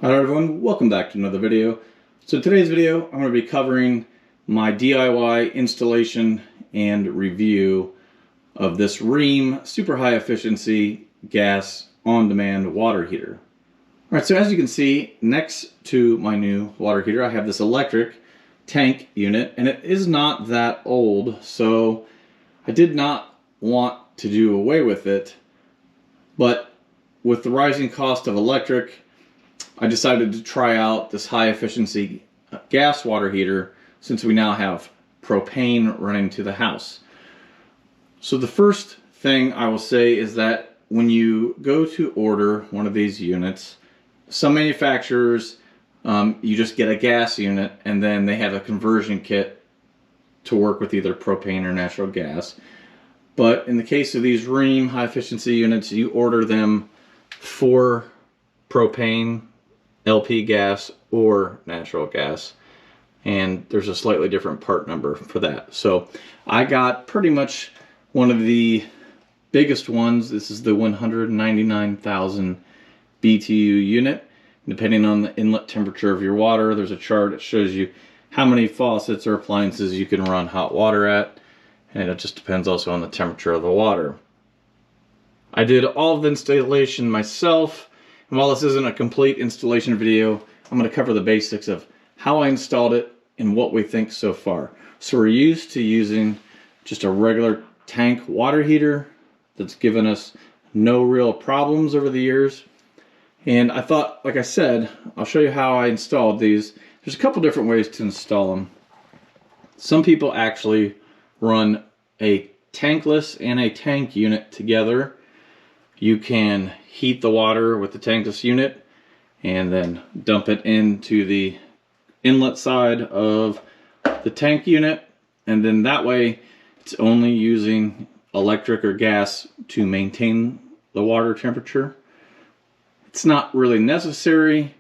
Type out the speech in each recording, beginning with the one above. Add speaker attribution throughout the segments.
Speaker 1: Hello everyone, welcome back to another video. So today's video I'm going to be covering my DIY installation and review of this Rheem super high efficiency gas on-demand water heater. Alright, so as you can see next to my new water heater I have this electric tank unit, and it is not that old, so I did not want to do away with it, but with the rising cost of electric I decided to try out this high efficiency gas water heater since we now have propane running to the house. So the first thing I will say is that when you go to order one of these units, some manufacturers you just get a gas unit and then they have a conversion kit to work with either propane or natural gas. But in the case of these Rheem high efficiency units, you order them for propane, LP gas, or natural gas, and there's a slightly different part number for that. So I got pretty much one of the biggest ones. This is the 199,000 BTU unit. Depending on the inlet temperature of your water, there's a chart that shows you how many faucets or appliances you can run hot water at, and it just depends also on the temperature of the water. I did all of the installation myself. And while this isn't a complete installation video, I'm going to cover the basics of how I installed it and what we think so far. So we're used to using just a regular tank water heater that's given us no real problems over the years. And I thought, like I said, I'll show you how I installed these. There's a couple different ways to install them. Some people actually run a tankless and a tank unit together. You can heat the water with the tankless unit and then dump it into the inlet side of the tank unit, and then that way it's only using electric or gas to maintain the water temperature. It's not really necessary,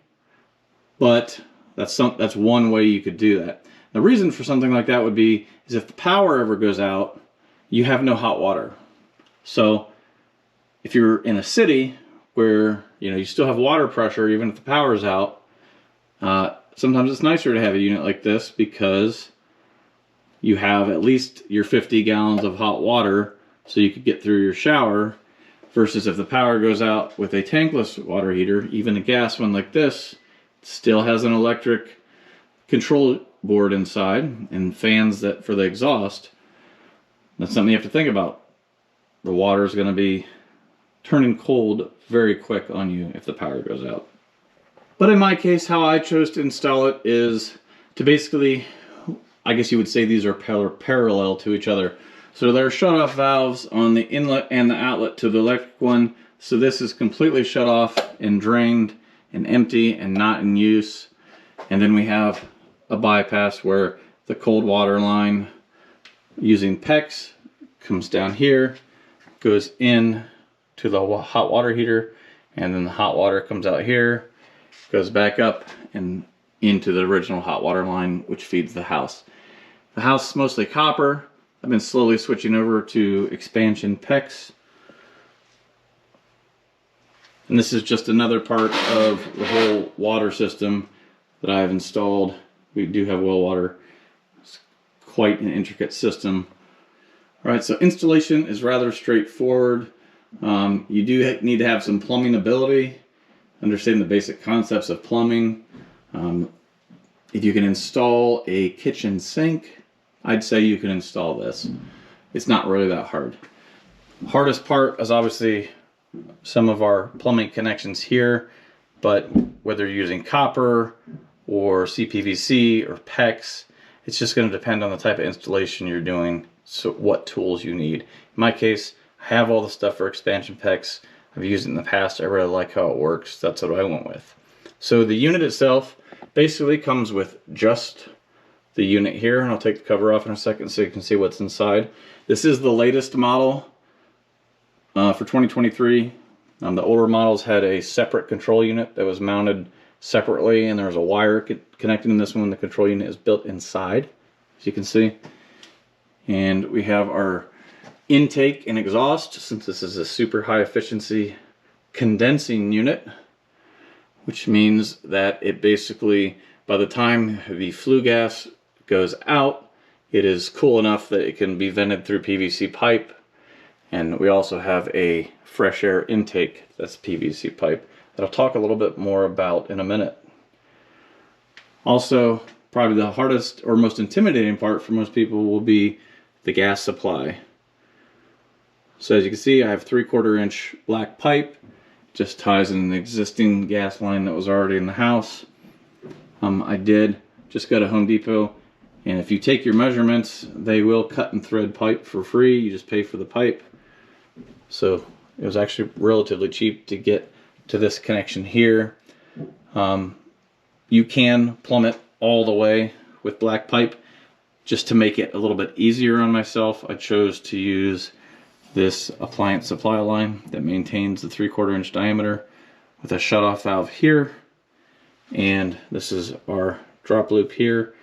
Speaker 1: but that's one way you could do that. The reason for something like that would be is if the power ever goes out, you have no hot water. So if you're in a city where you still have water pressure even if the power's out, sometimes it's nicer to have a unit like this because you have at least your 50 gallons of hot water so you could get through your shower, versus if the power goes out with a tankless water heater, even a gas one like this, still has an electric control board inside and fans that for the exhaust. That's something you have to think about. The water is going to be turning cold very quick on you if the power goes out. But in my case, how I chose to install it is to basically, I guess you would say these are parallel to each other. So there are shut-off valves on the inlet and the outlet to the electric one. So this is completely shut off and drained and empty and not in use. And then we have a bypass where the cold water line using PEX comes down here, goes in to the hot water heater, and then the hot water comes out here, goes back up and into the original hot water line which feeds the house. The house is mostly copper. I've been slowly switching over to expansion PEX, and this is just another part of the whole water system that I've installed. We do have well water. It's quite an intricate system. Alright, so installation is rather straightforward. You do need to have some plumbing ability, understand the basic concepts of plumbing. If you can install a kitchen sink, I'd say you can install this. It's not really that hard. Hardest part is obviously some of our plumbing connections here, but whether you're using copper or CPVC or PEX, it's just going to depend on the type of installation you're doing, so what tools you need. In my case, I have all the stuff for expansion PEX. I've used it in the past. I really like how it works. That's what I went with. So the unit itself basically comes with just the unit here, and I'll take the cover off in a second so you can see what's inside. This is the latest model for 2023. The older models had a separate control unit that was mounted separately, and there was a wire connecting this one. The control unit is built inside, as you can see. And we have our intake and exhaust, since this is a super high efficiency condensing unit. which means that it basically, by the time the flue gas goes out, it is cool enough that it can be vented through PVC pipe. And we also have a fresh air intake that's PVC pipe that I'll talk a little bit more about in a minute. Also, probably the hardest or most intimidating part for most people will be the gas supply. So as you can see, I have 3/4 inch black pipe, just ties in the existing gas line that was already in the house. I did just go to Home Depot, and if you take your measurements, they will cut and thread pipe for free. You just pay for the pipe. So it was actually relatively cheap to get to this connection here. You can plumb it all the way with black pipe. Just to make it a little bit easier on myself, I chose to use this appliance supply line that maintains the 3/4 inch diameter with a shutoff valve here. And this is our drop loop here,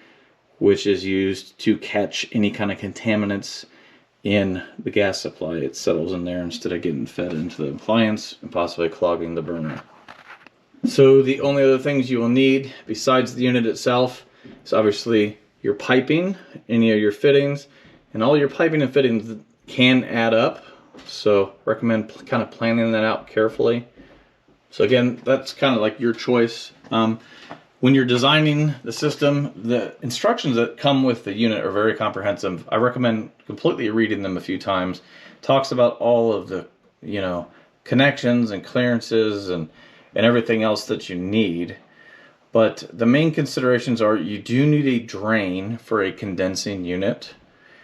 Speaker 1: which is used to catch any kind of contaminants in the gas supply. It settles in there instead of getting fed into the appliance and possibly clogging the burner. So the only other things you will need besides the unit itself is obviously your piping, any of your fittings, and all your piping and fittings can add up. So recommend kind of planning that out carefully. So again, that's kind of like your choice. When you're designing the system, the instructions that come with the unit are very comprehensive. I recommend completely reading them a few times. It talks about all of the, connections and clearances and everything else that you need. But the main considerations are you do need a drain for a condensing unit.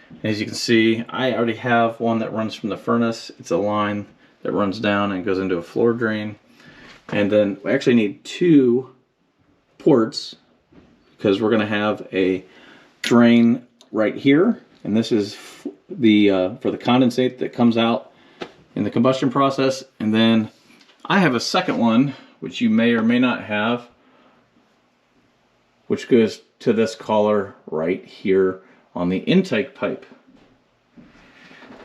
Speaker 1: And as you can see, I already have one that runs from the furnace. It's a line that runs down and goes into a floor drain. And then we actually need 2 ports because we're going to have a drain right here. And this is the for the condensate that comes out in the combustion process. And then I have a second one, which you may or may not have, which goes to this collar right here on the intake pipe.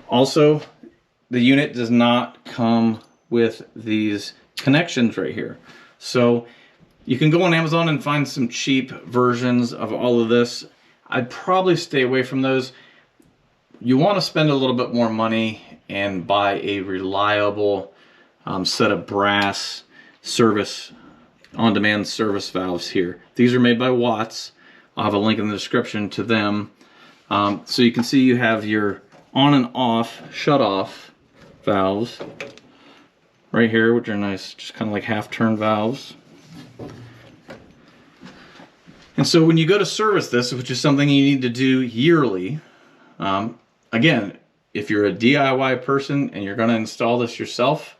Speaker 1: Also, the unit does not come with these connections right here. So you can go on Amazon and find some cheap versions of all of this. I'd probably stay away from those. You want to spend a little bit more money and buy a reliable set of brass service on-demand service valves here. These are made by Watts. I'll have a link in the description to them. So you can see you have your on and off shut off valves right here, which are nice, just kind of like half-turn valves. And so when you go to service this, which is something you need to do yearly, again, if you're a DIY person and you're going to install this yourself,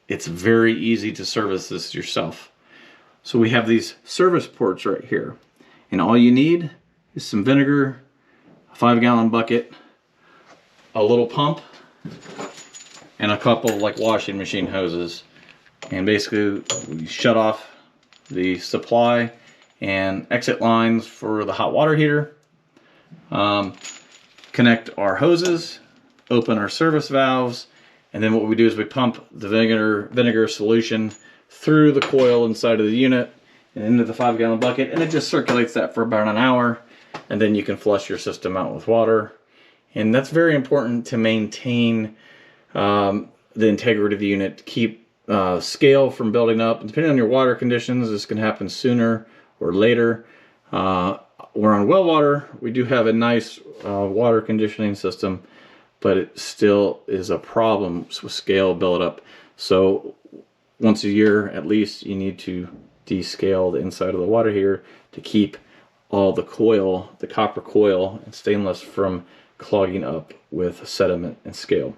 Speaker 1: it's very easy to service this yourself. So we have these service ports right here. And all you need is some vinegar, a 5-gallon bucket, a little pump, and a couple like washing machine hoses. And basically we shut off the supply and exit lines for the hot water heater, connect our hoses, open our service valves, and then what we do is we pump the vinegar solution through the coil inside of the unit and into the 5-gallon bucket, and it just circulates that for about an hour, and then you can flush your system out with water. And that's very important to maintain the integrity of the unit, to keep scale from building up. And depending on your water conditions, this can happen sooner or later. We're on well water. We do have a nice water conditioning system, but it still is a problem with scale buildup. So once a year at least, you need to descale the inside of the water heater to keep all the coil, the copper coil and stainless, from clogging up with sediment and scale.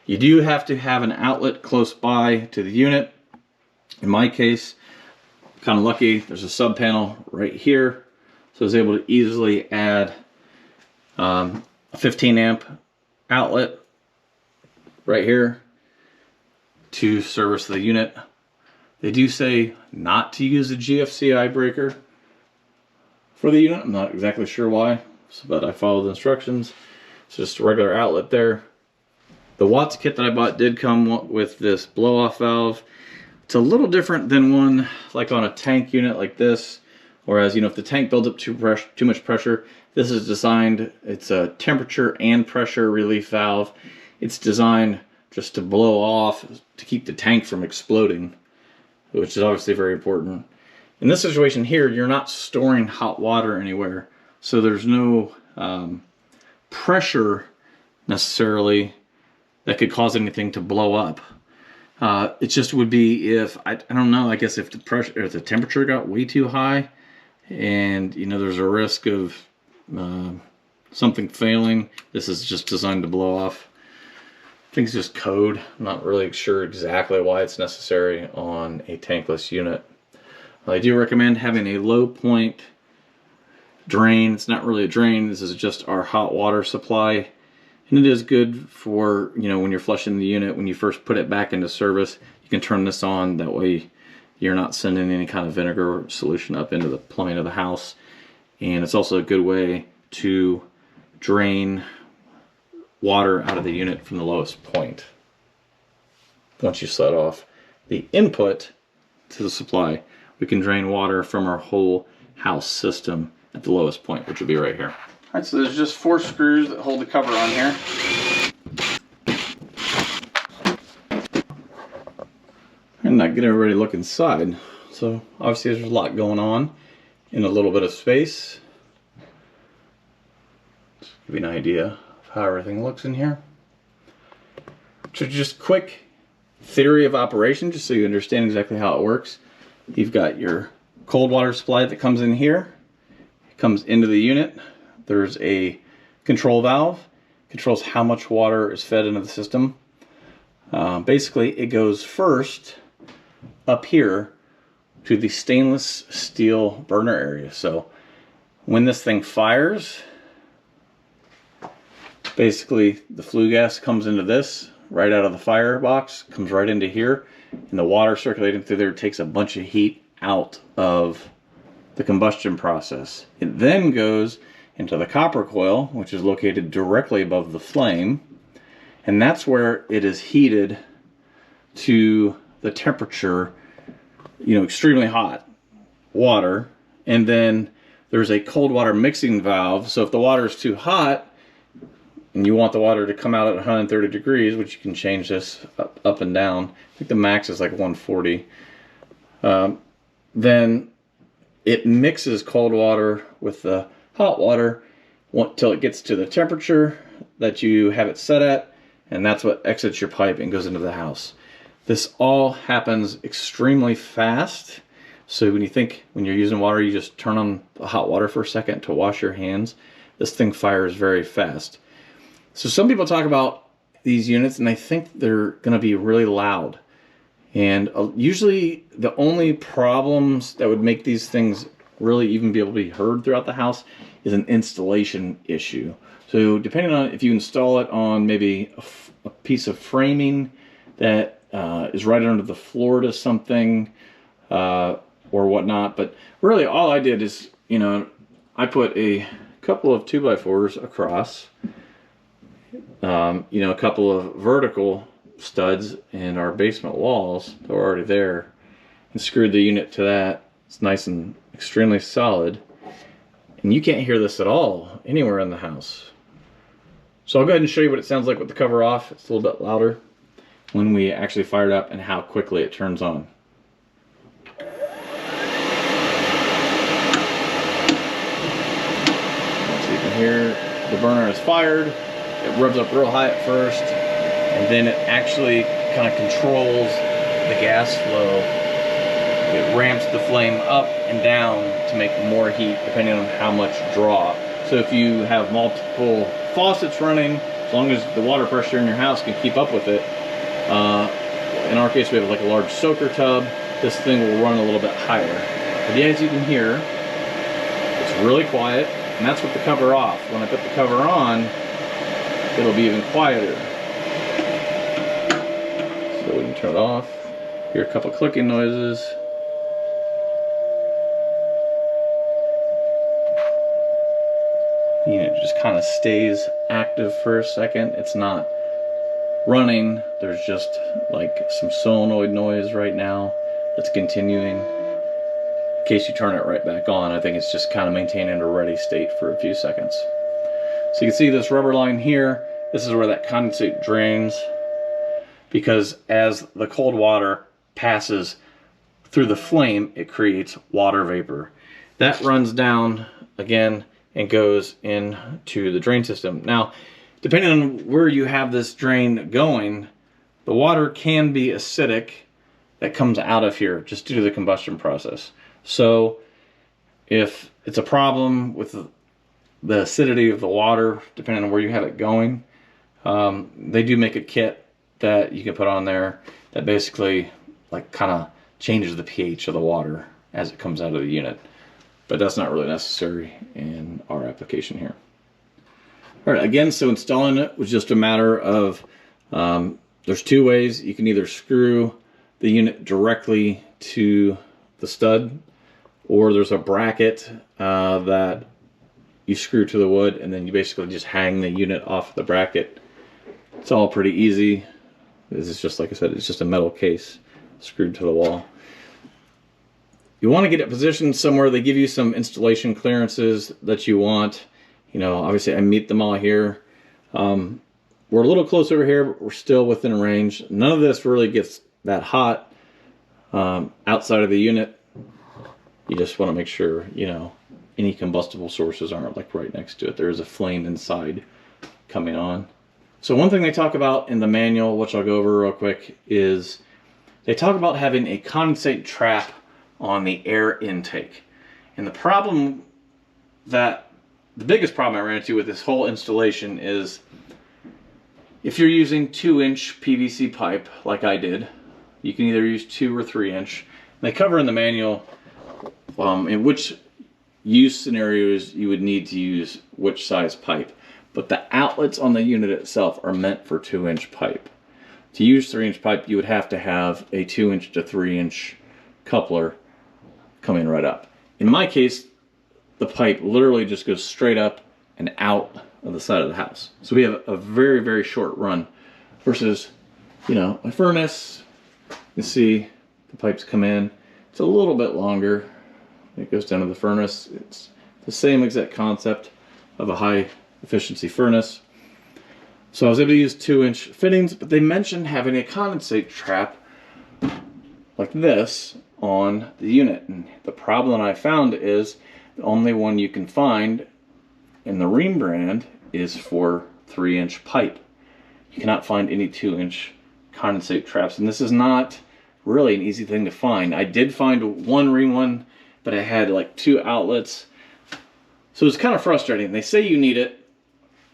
Speaker 1: You do have to have an outlet close by to the unit. In my case, kind of lucky, there's a sub panel right here, so I was able to easily add a 15 amp outlet right here to service the unit. They do say not to use a GFCI breaker for the unit. I'm not exactly sure why, but I followed the instructions. It's just a regular outlet there. The Watts kit that I bought did come with this blow-off valve. It's a little different than one like on a tank unit like this, whereas, you know, if the tank builds up too much pressure, this is designed, it's a temperature and pressure relief valve. It's designed just to blow off, to keep the tank from exploding, which is obviously very important. In this situation here, you're not storing hot water anywhere, so there's no pressure necessarily that could cause anything to blow up. It just would be if, I don't know, I guess if the pressure, if the temperature got way too high, and you know there's a risk of something failing. This is just designed to blow off. I think it's just code. I'm not really sure exactly why it's necessary on a tankless unit. I do recommend having a low point drain. It's not really a drain, this is just our hot water supply. And it is good for, you know, when you're flushing the unit, when you first put it back into service, you can turn this on. That way you're not sending any kind of vinegar solution up into the plumbing of the house. And it's also a good way to drain water out of the unit from the lowest point once you shut off the input to the supply. We can drain water from our whole house system at the lowest point, which would be right here. All right, so there's just 4 screws that hold the cover on here. And not get everybody look inside. So obviously there's a lot going on in a little bit of space. Just give you an idea of how everything looks in here. So just quick theory of operation, just so you understand exactly how it works. You've got your cold water supply that comes in here. It comes into the unit. There's a control valve. Controls how much water is fed into the system. Basically, it goes first up here to the stainless steel burner area. So when this thing fires, basically the flue gas comes into this right out of the firebox, comes right into here, and the water circulating through there takes a bunch of heat out of the combustion process. It then goes into the copper coil, which is located directly above the flame, and that's where it is heated to the temperature, you know, extremely hot water. And then there's a cold water mixing valve, so if the water is too hot and you want the water to come out at 130 degrees, which you can change this up and down, I think the max is like 140, then it mixes cold water with the hot water until it gets to the temperature that you have it set at, and that's what exits your pipe and goes into the house. This all happens extremely fast. So when you're using water, you just turn on the hot water for a second to wash your hands. This thing fires very fast. So some people talk about these units and they think they're going to be really loud. And usually the only problems that would make these things really even be able to be heard throughout the house is an installation issue. So depending on if you install it on maybe a piece of framing that is right under the floor to something or whatnot. But really all I did is, you know, I put a couple of 2x4s across, you know, a couple of vertical studs in our basement walls that were already there, and screwed the unit to that. It's nice and extremely solid, and you can't hear this at all anywhere in the house. So I'll go ahead and show you what it sounds like with the cover off. It's a little bit louder when we actually fire it up and how quickly it turns on. So you can hear the burner is fired. It revs up real high at first, and then it actually kind of controls the gas flow. It ramps the flame up and down to make more heat depending on how much draw. So if you have multiple faucets running, as long as the water pressure in your house can keep up with it, in our case we have like a large soaker tub, this thing will run a little bit higher. But yeah, as you can hear, it's really quiet, and that's with the cover off. When I put the cover on, it'll be even quieter. So we can turn it off. Hear a couple clicking noises. You know, it just kind of stays active for a second. It's not running. There's just like some solenoid noise right now that's continuing. In case you turn it right back on, I think it's just kind of maintaining a ready state for a few seconds. So you can see this rubber line here. This is where that condensate drains, because as the cold water passes through the flame, it creates water vapor. That runs down again and goes into the drain system. Now, depending on where you have this drain going, the water can be acidic that comes out of here just due to the combustion process. So if it's a problem with the acidity of the water, depending on where you have it going, they do make a kit that you can put on there that basically like kind of changes the pH of the water as it comes out of the unit. But that's not really necessary in our application here. All right, again, so installing it was just a matter of, there's two ways. You can either screw the unit directly to the stud, or there's a bracket that you screw to the wood, and then you basically just hang the unit off the bracket. It's all pretty easy. This is just, like I said, it's just a metal case screwed to the wall. You want to get it positioned somewhere. They give you some installation clearances that you want. You know, obviously I meet them all here. We're a little close over here, but we're still within range. None of this really gets that hot outside of the unit. You just want to make sure, you know, any combustible sources aren't like right next to it. There is a flame inside coming on. So one thing they talk about in the manual, which I'll go over real quick, is they talk about having a condensate trap on the air intake. And the biggest problem I ran into with this whole installation is if you're using 2-inch PVC pipe like I did, you can either use 2 or 3-inch. They cover in the manual in which use scenarios you would need to use which size pipe. But the outlets on the unit itself are meant for 2-inch pipe. To use 3-inch pipe, you would have to have a 2-inch to 3-inch coupler coming right up. In my case, the pipe literally just goes straight up and out of the side of the house. So we have a very, very short run versus, you know, my furnace. You see the pipes come in. It's a little bit longer. It goes down to the furnace. It's the same exact concept of a high efficiency furnace. So I was able to use 2-inch fittings, but they mentioned having a condensate trap like this on the unit. And the problem that I found is the only one you can find in the Rheem brand is for 3-inch pipe. You cannot find any 2-inch condensate traps, and this is not really an easy thing to find. I did find one Rheem one, but I had like 2 outlets, so it's kind of frustrating. They say you need it.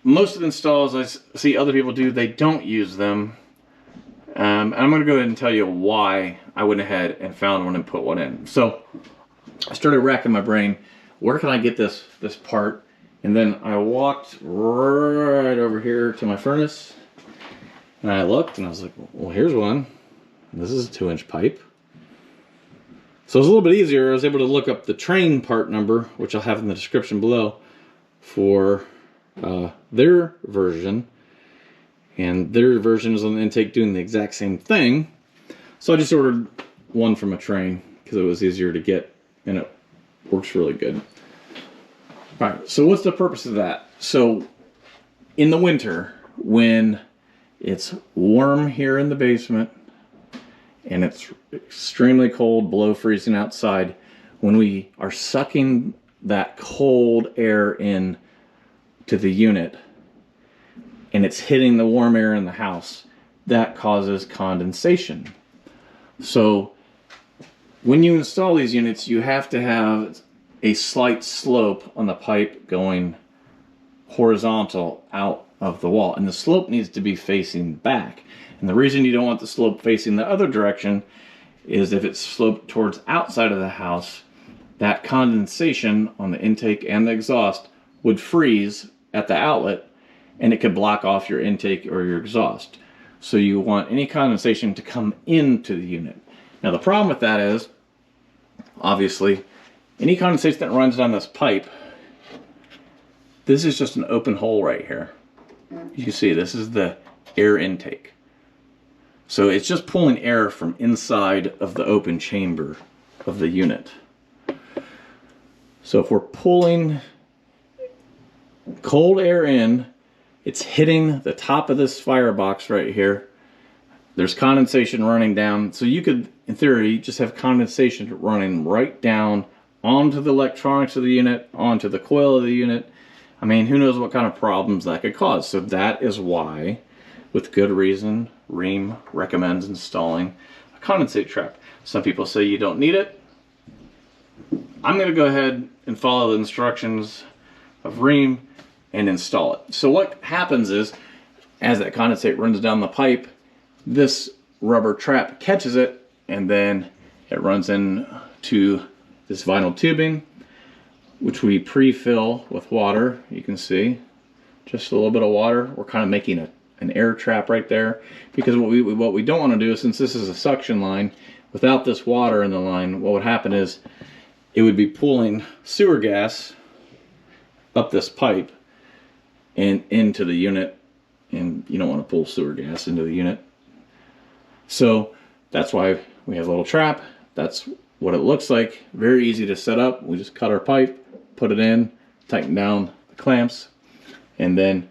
Speaker 1: Most of the installs I see other people do, they don't use them. And I'm going to go ahead and tell you why I went ahead and found one and put one in. So I started racking my brain, where can I get this part? And then I walked right over here to my furnace, and I looked and I was like, well, here's one. This is a 2-inch pipe. So it was a little bit easier. I was able to look up the train part number, which I'll have in the description below, for their version. And their version is on the intake doing the exact same thing. So I just ordered one from a train because it was easier to get, and it works really good. All right, so what's the purpose of that? So in the winter, when it's warm here in the basement and it's extremely cold, below freezing outside, when we are sucking that cold air in to the unit and it's hitting the warm air in the house, that causes condensation. So when you install these units, you have to have a slight slope on the pipe going horizontal out of the wall, and the slope needs to be facing back. And the reason you don't want the slope facing the other direction is if it's sloped towards outside of the house, that condensation on the intake and the exhaust would freeze at the outlet, and it could block off your intake or your exhaust. So you want any condensation to come into the unit. Now the problem with that is, obviously, any condensation that runs down this pipe, this is just an open hole right here. You can see this is the air intake. So it's just pulling air from inside of the open chamber of the unit. So if we're pulling cold air in, it's hitting the top of this firebox right here. There's condensation running down. So you could, in theory, just have condensation running right down onto the electronics of the unit, onto the coil of the unit. I mean, who knows what kind of problems that could cause. So that is why, with good reason, Rheem recommends installing a condensate trap. Some people say you don't need it. I'm going to go ahead and follow the instructions of Rheem and install it. So what happens is, as that condensate runs down the pipe, this rubber trap catches it, and then it runs into this vinyl tubing, which we pre-fill with water. You can see just a little bit of water. We're kind of making an air trap right there, because what we don't want to do is, since this is a suction line, without this water in the line, what would happen is it would be pulling sewer gas up this pipe and into the unit, and you don't want to pull sewer gas into the unit. So that's why we have a little trap. That's what it looks like. Very easy to set up. We just cut our pipe, put it in, tighten down the clamps, and then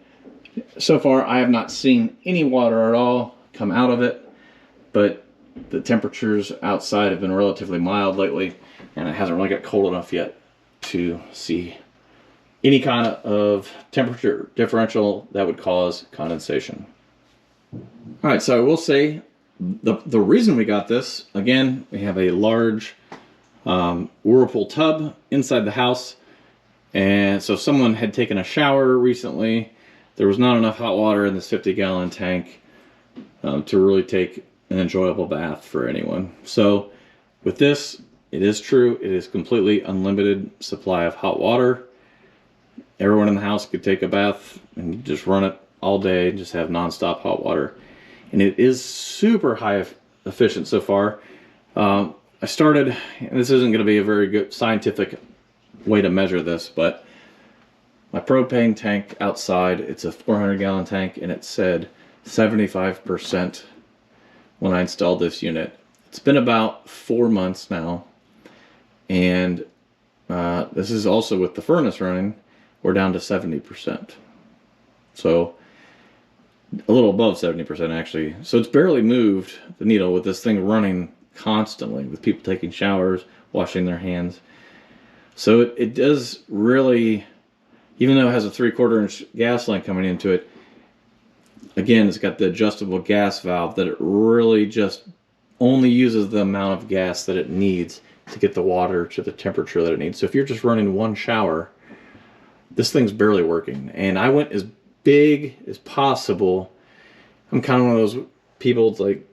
Speaker 1: so far I have not seen any water at all come out of it, but the temperatures outside have been relatively mild lately, and it hasn't really got cold enough yet to see any kind of temperature differential that would cause condensation. All right, so I will say the reason we got this, again, we have a large Whirlpool tub inside the house, and so if someone had taken a shower recently, there was not enough hot water in this 50-gallon tank to really take an enjoyable bath for anyone. So with this, it is true, it is completely unlimited supply of hot water. Everyone in the house could take a bath and just run it all day and just have nonstop hot water. And it is super high efficient so far. I started, and this isn't going to be a very good scientific way to measure this, but my propane tank outside, it's a 400-gallon tank, and it said 75% when I installed this unit. It's been about 4 months now, and this is also with the furnace running. We're down to 70%. So a little above 70% actually. So it's barely moved the needle with this thing running constantly, with people taking showers, washing their hands. So it does really, even though it has a 3/4 inch gas line coming into it, again, it's got the adjustable gas valve that it really just only uses the amount of gas that it needs to get the water to the temperature that it needs. So if you're just running one shower, this thing's barely working. And I went as big as possible. I'm kind of one of those people that's like,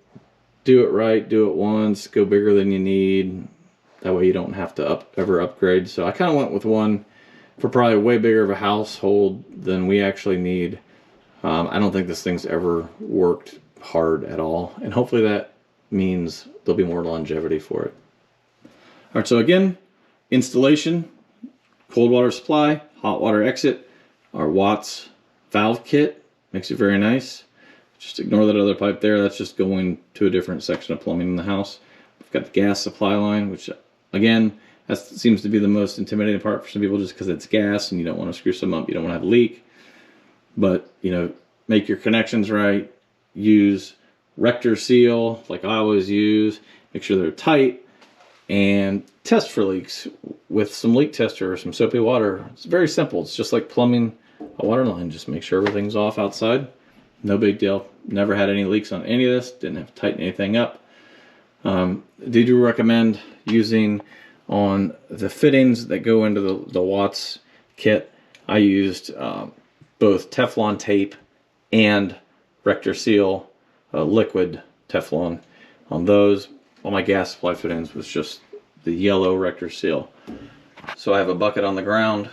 Speaker 1: do it right, do it once, go bigger than you need. That way you don't have to ever upgrade. So I kind of went with one for probably way bigger of a household than we actually need. I don't think this thing's ever worked hard at all. And hopefully that means there'll be more longevity for it. All right, so again, installation, cold water supply, hot water exit, our Watts valve kit, makes it very nice. Just ignore that other pipe there, that's just going to a different section of plumbing in the house. We've got the gas supply line, which again, that seems to be the most intimidating part for some people, just because it's gas and you don't want to screw some up, you don't want to have a leak. But, you know, make your connections right, use Rector seal like I always use, make sure they're tight, and test for leaks with some leak tester or some soapy water. It's very simple. It's just like plumbing a water line. Just make sure everything's off outside. No big deal. Never had any leaks on any of this. Didn't have to tighten anything up. Did you recommend using on the fittings that go into the Watts kit? I used both Teflon tape and Rector seal liquid Teflon on those. All my gas supply fittings was just the yellow Rector seal. So I have a bucket on the ground,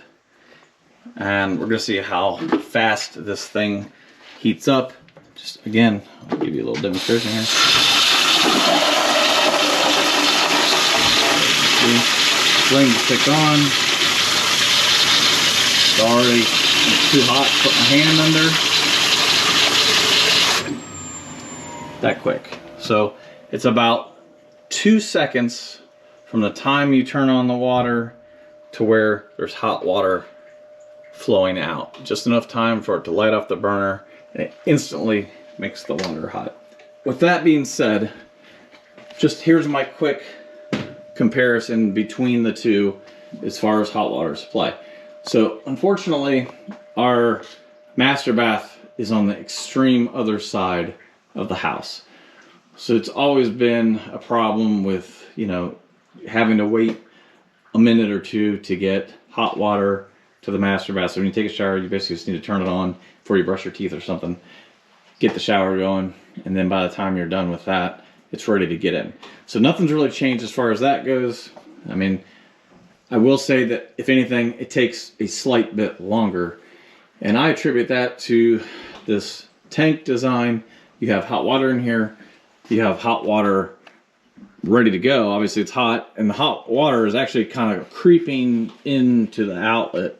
Speaker 1: and we're gonna see how fast this thing heats up. Just again, I'll give you a little demonstration here. See, flame ticked on. It's already too hot to put my hand under. that quick. So it's about 2 seconds from the time you turn on the water to where there's hot water flowing out. Just enough time for it to light off the burner, and it instantly makes the water hot. With that being said, just here's my quick comparison between the two as far as hot water supply. So unfortunately, our master bath is on the extreme other side of the house. So it's always been a problem with, you know, having to wait a minute or two to get hot water to the master bath. So when you take a shower, you basically just need to turn it on before you brush your teeth or something, get the shower going, and then by the time you're done with that, it's ready to get in. So nothing's really changed as far as that goes. I mean, I will say that if anything, it takes a slight bit longer. And I attribute that to this tank design. You have hot water in here. You have hot water ready to go. Obviously it's hot, and the hot water is actually kind of creeping into the outlet,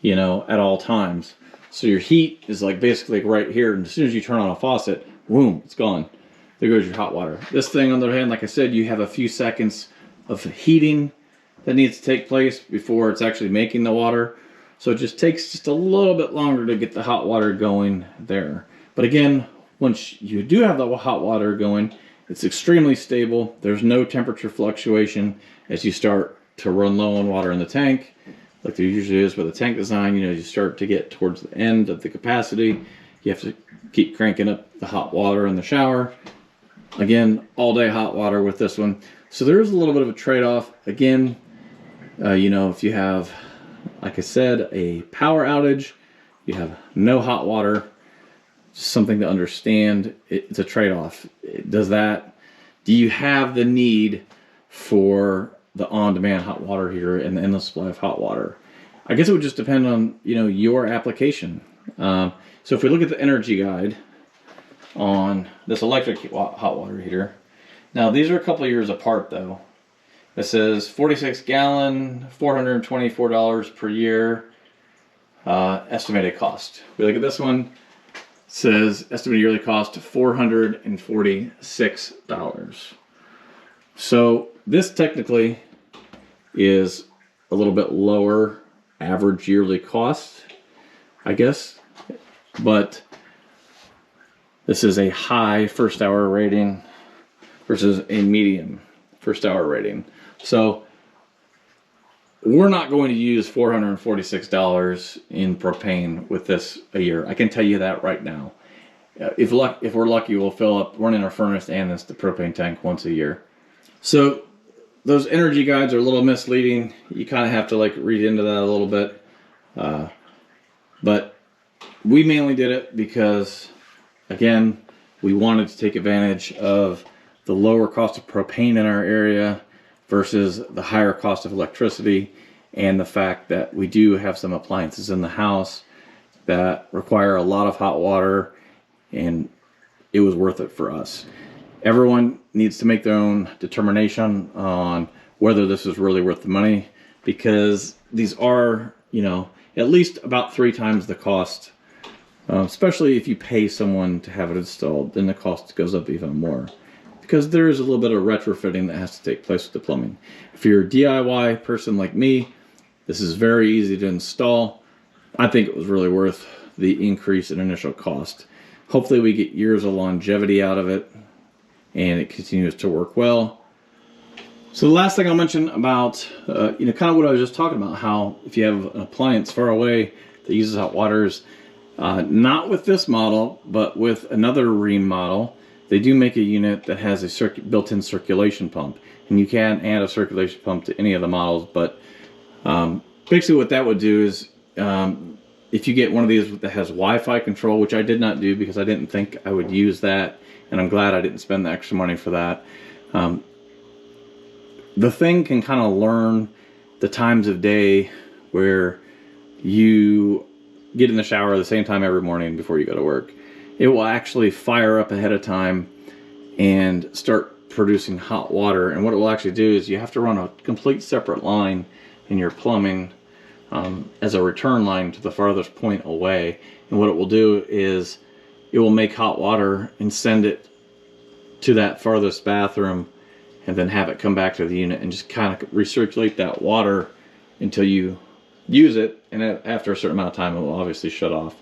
Speaker 1: you know, at all times. So your heat is like basically right here, and as soon as you turn on a faucet, boom, it's gone. There goes your hot water. This thing, on the other hand, like I said, you have a few seconds of heating that needs to take place before it's actually making the water. So it just takes just a little bit longer to get the hot water going there. But again, once you do have the hot water going, it's extremely stable. There's no temperature fluctuation as you start to run low on water in the tank. Like there usually is with a tank design, you know, you start to get towards the end of the capacity. You have to keep cranking up the hot water in the shower. Again, all day hot water with this one. So there is a little bit of a trade-off. Again, you know, if you have, like I said, a power outage, you have no hot water, just something to understand. It's a trade-off. Does that, do you have the need for the on-demand hot water heater and the endless supply of hot water? I guess it would just depend on, you know, your application. So if we look at the energy guide on this electric hot water heater, now these are a couple of years apart though. It says 46 gallon, $424 per year, estimated cost. We look at this one, it says estimated yearly cost $446. So this technically is a little bit lower average yearly cost, I guess, but this is a high first hour rating versus a medium first hour rating. So we're not going to use $446 in propane with this a year. I can tell you that right now. If we're lucky, we'll fill up running our furnace and the propane tank once a year. So those energy guides are a little misleading. You kind of have to like read into that a little bit. But we mainly did it because, again, we wanted to take advantage of the lower cost of propane in our area versus the higher cost of electricity, and the fact that we do have some appliances in the house that require a lot of hot water, and it was worth it for us. Everyone needs to make their own determination on whether this is really worth the money, because these are, you know, at least about 3 times the cost. Especially if you pay someone to have it installed, then the cost goes up even more, because there is a little bit of retrofitting that has to take place with the plumbing. If you're a DIY person like me, this is very easy to install. I think it was really worth the increase in initial cost. Hopefully we get years of longevity out of it and it continues to work well. So the last thing I'll mention about, you know, kind of what I was just talking about, how if you have an appliance far away that uses hot water, is not with this model, but with another Rheem model. They do make a unit that has a built-in circulation pump, and you can add a circulation pump to any of the models. But basically what that would do is, if you get one of these that has Wi-Fi control, which I did not do because I didn't think I would use that, and I'm glad I didn't spend the extra money for that. The thing can kind of learn the times of day where you get in the shower at the same time every morning before you go to work. It will actually fire up ahead of time and start producing hot water. And what it will actually do is you have to run a complete separate line in your plumbing as a return line to the farthest point away. And what it will do is it will make hot water and send it to that farthest bathroom and then have it come back to the unit and just kind of recirculate that water until you use it, and after a certain amount of time it will obviously shut off.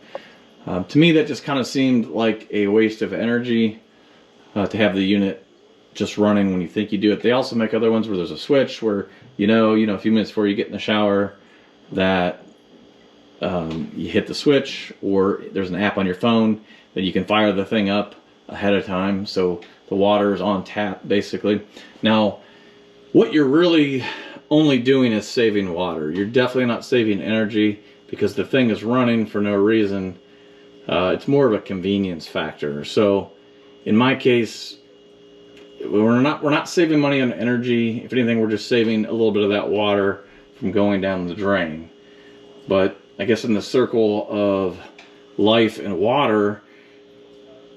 Speaker 1: To me, that just kind of seemed like a waste of energy to have the unit just running when you think you do it. They also make other ones where there's a switch where you know a few minutes before you get in the shower that you hit the switch, or there's an app on your phone that you can fire the thing up ahead of time so the water is on tap basically. Now what you're really only doing is saving water. You're definitely not saving energy because the thing is running for no reason. It's more of a convenience factor. So in my case, we're not saving money on energy. If anything, we're just saving a little bit of that water from going down the drain. But I guess in the circle of life and water,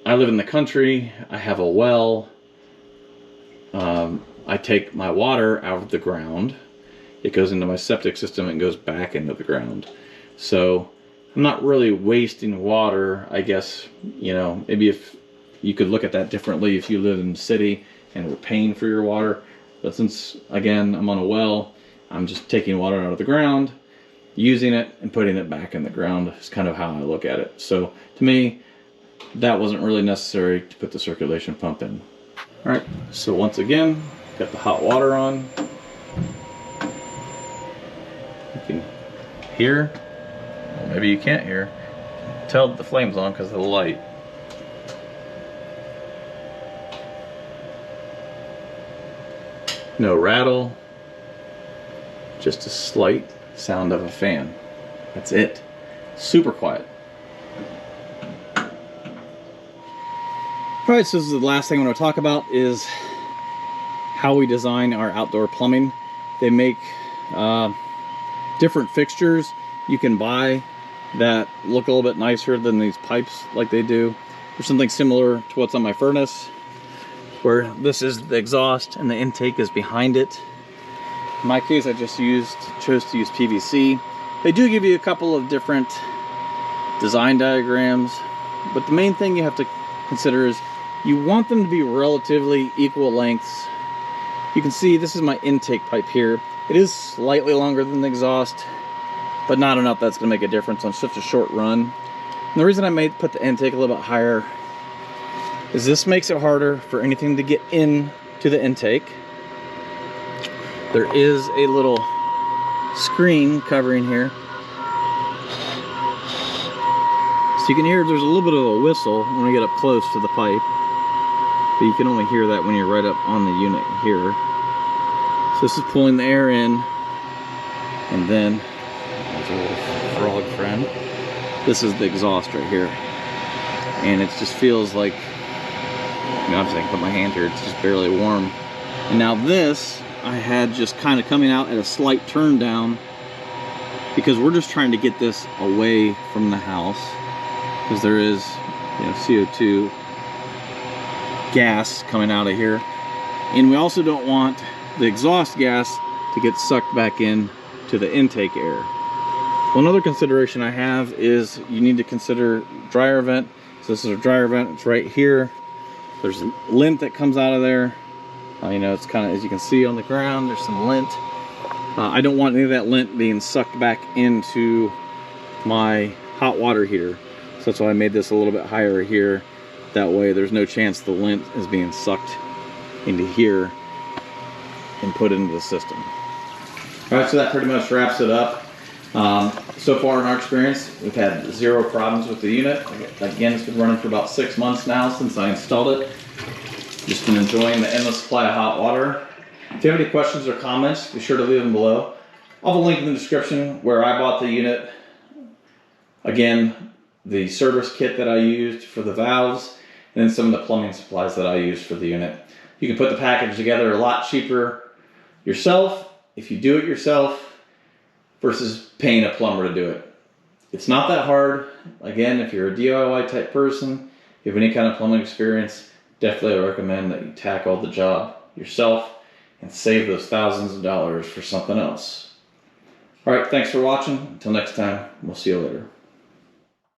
Speaker 1: I live in the country, I have a well, I take my water out of the ground, it goes into my septic system and goes back into the ground. So I'm not really wasting water, I guess. Maybe if you could look at that differently if you live in the city and were paying for your water. But since, again, I'm on a well, I'm just taking water out of the ground, using it, and putting it back in the ground. Is kind of how I look at it. So to me, that wasn't really necessary to put the circulation pump in. All right, so once again, got the hot water on. You can hear, well, maybe you can't hear, tell that the flame's on because of the light. No rattle, just a slight sound of a fan. That's it. Super quiet. Alright, so this is the last thing I want to talk about, is how we design our outdoor plumbing. They make different fixtures you can buy that look a little bit nicer than these pipes like they do. There's something similar to what's on my furnace, where this is the exhaust and the intake is behind it. In my case, I just chose to use PVC. They do give you a couple of different design diagrams, but the main thing you have to consider is you want them to be relatively equal lengths. You can see this is my intake pipe here. It is slightly longer than the exhaust, but not enough that's going to make a difference on such a short run. And the reason I put the intake a little bit higher is this makes it harder for anything to get in to the intake. There is a little screen covering here, so you can hear there's a little bit of a whistle when we get up close to the pipe, but you can only hear that when you're right up on the unit here. So this is pulling the air in, and then there's a little frog friend. This is the exhaust right here, and it just feels like, obviously I can put my hand here, it's just barely warm. And now this I had just kind of coming out at a slight turn down, because we're just trying to get this away from the house, because there is CO2 gas coming out of here, and we also don't want the exhaust gas to get sucked back in to the intake air. One other consideration I have is you need to consider dryer vent. So this is a dryer vent, it's right here. There's lint that comes out of there. It's kind of, as you can see on the ground, there's some lint. I don't want any of that lint being sucked back into my hot water heater. So that's why I made this a little bit higher here. That way there's no chance the lint is being sucked into here and put into the system. All right, so that pretty much wraps it up. So far in our experience, we've had zero problems with the unit. Again, it's been running for about 6 months now since I installed it. Just been enjoying the endless supply of hot water. If you have any questions or comments, be sure to leave them below. I'll have a link in the description where I bought the unit. Again, the service kit that I used for the valves, and then some of the plumbing supplies that I used for the unit. You can put the package together a lot cheaper yourself if you do it yourself versus paying a plumber to do it. It's not that hard. Again, if you're a DIY type person, you have any kind of plumbing experience, definitely recommend that you tackle the job yourself and save those thousands of dollars for something else. All right, thanks for watching. Until next time, we'll see you later.